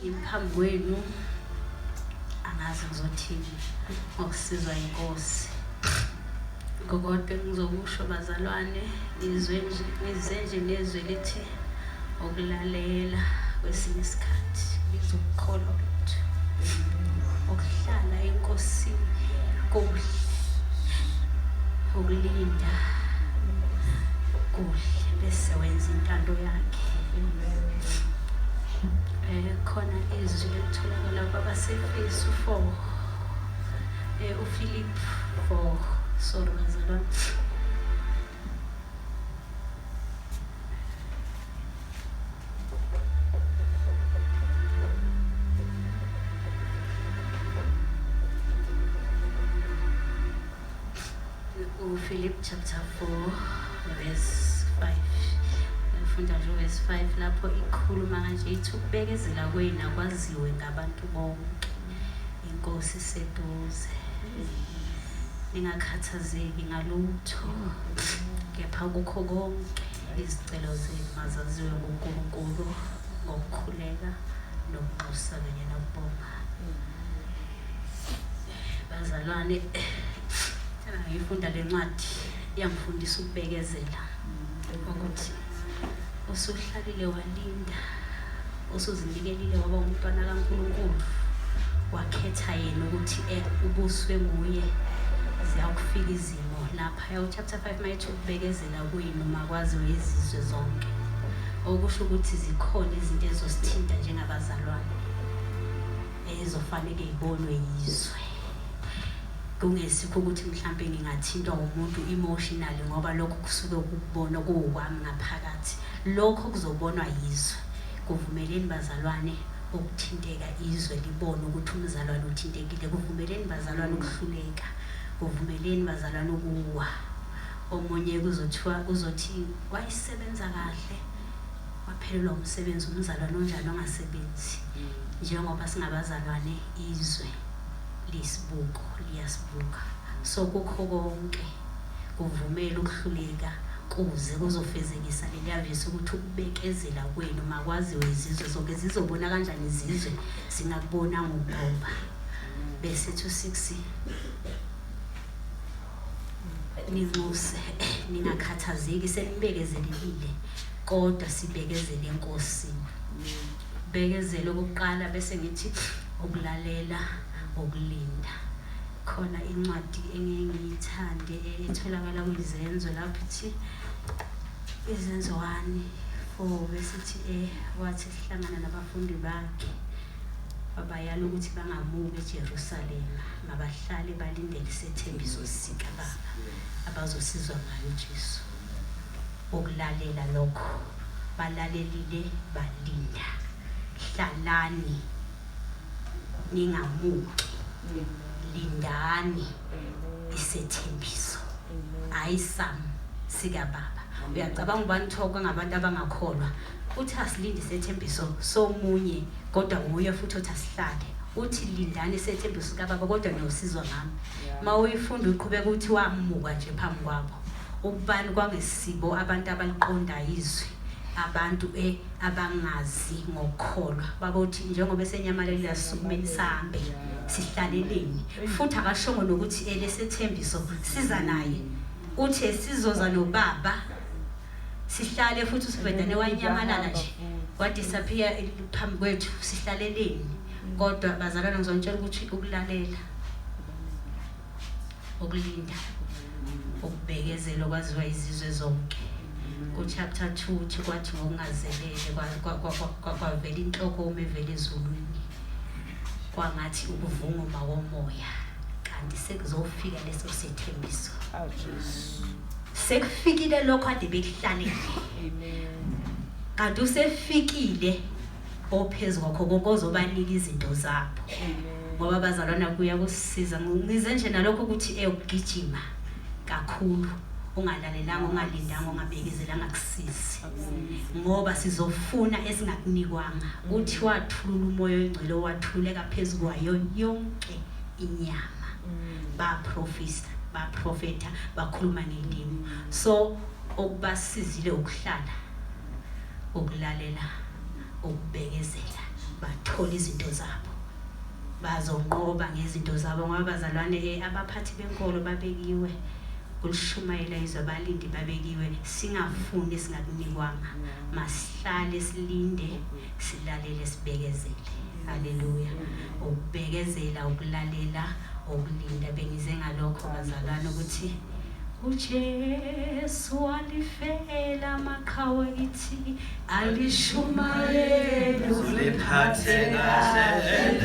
Imphambi kwenu angazi ngizothini ngokusizwa inkosi. Kodwa ngizokusho bazalwane nize nje nezwe lithi okulalela kwesinye isikhathi ngizokukholwa ukuthi okuhlala enkosini kuhle, ukulinda kuhle bese wenza intando yakhe. Khona izwi elitholakala kwabaseFesu 4 uPhilip 4 sorry bazalwane. Philip chapter 4 verse 5. Ngifunda nje verse 5 lapho ikhuluma kanje ithi ukubekezela kwenu akwaziwe ngabantu bonke. Inkosi iseduze. Ningakhathazeki ngalutho. Kepha kukho konke izicelo zenu mazaziwe nguNkulunkulu ngokukhuleka nokuxosa kanye nokubonga. Bazalwane ngifunda lencwadi yangifundisa ukubekezela ukuthi usuhlalile walinda usuzinikelile waba umntwana kaNkulunkulu wakhetha yena ukuthi ubuswe nguye ziyakufika izimo lapha chapter 5 mayithi ukubekezela kwenu makwaziwe izizwe zonke okusho ukuthi zikhona izinto ezosithinta njengabazalwane ezofanele ibonwe yizwe. Kungesikho ukuthi mhlambe ngingathintwa umuntu emotionally ngoba lokho kusuke ukubona kuwami ngaphakathi. Lokho kuzobonwa yizwe. Kuvumeleni bazalwane ukuthinteka izwe libone ukuthi umzalwane uthintekile. Kuvumeleni bazalwane ukuhluleka. Kuvumeleni bazalwane ukuwa. Omunye uzothi wayisebenza kahle waphelelwa umsebenzi umzalwane onjani ongasebenzi. Njengoba singabazalwane izwe lisibuko liyasibuka. So kukho konke kuvumela ukuhluleka kuze kuzofezekisa leliyavisa ukuthi ukubekezela kwenu makwaziwe izizwe zonke zizobona kanjani izizwe singakubona ngokuqoba. Bese 2:6 ninxuse ningakhathazeki senibekezelekile kodwa sibekezele enkosini. Bekezela okokuqala bese ngithi ukulalela ukulinda. Khona incwadi engiyithande etholakala kwizenzo lapho ithi izenzo 1:4 bese ithi wathi sihlangana nabafundi bakhe babayala ukuthi bangamuki eJerusalema mabahlale balindele isethembiso sika baba abazosizwa ngayo uJesu. Ukulalela lokho balalelile balinda. Hlalani ningamuki lindani isethembiso ayisam sika baba. Uyacabanga ubani thoka ngabantu abangakholwa uthi asilinde isethembiso somunye kodwa nguye futhi uthi asihlale uthi lindani isethembiso sika baba kodwa niyosizwa ngami. Mawuyifunda uqhubeka uthi wamuka nje phambi kwabo ukubani kwangesibo abantu abaliqonda izwi abantu abangazi ngokholwa babothi njengoba esenyamaleli asukumeni sahambe sihlaleleni futhi akashongo nokuthi lesethembiso siza naye uthi sizoza nobaba sihlale futhi usibedane wanyamalala nje wadisappear phambi kwethu sihlaleleni. Kodwa bazalwana ngizonitshela ukuthi ukulalela ukulinda ukubekezela kwaziwa izizwe zonke. Chapter 2 uthi kwathi ngokungazelele kwavela inhloko umevele ezulwini kwangathi ukuvunguma womoya kanti sekuzofika leso sethembiso. Sekufikile lokho ade bekuhlalele. Kanti usefikile ophezulu kwakho konke ozobanika izinto zabo. Ngoba bazalwana kuya kusisiza ngize nje nalokho ukuthi ukugijima kakhulu ungalalelanga ungalindanga ungabekezelanga kusizi ngoba sizofuna esingakunikwanga. Uthi wathulula umoya oyingcwele wathuleka phezulu kwayo yonke inyama. Baprofeta bakhuluma ngendimi. So okubasizile ukuhlala ukulalela ukubekezela bathola izinto zabo, bazonqoba ngezinto zabo ngoba bazalwane abaphathi benkolo babekiwe kulishumayela izwe, abalindi babekiwe. Singafuni singakunikwanga, masihlale silinde, silalele, sibekezele. Haleluya. Ukubekezela, ukulalela, ukulinda. Bengize ngalokho bazalwane ukuthi uJesu alifela makhawa ithi alishumayela uliphathe kahle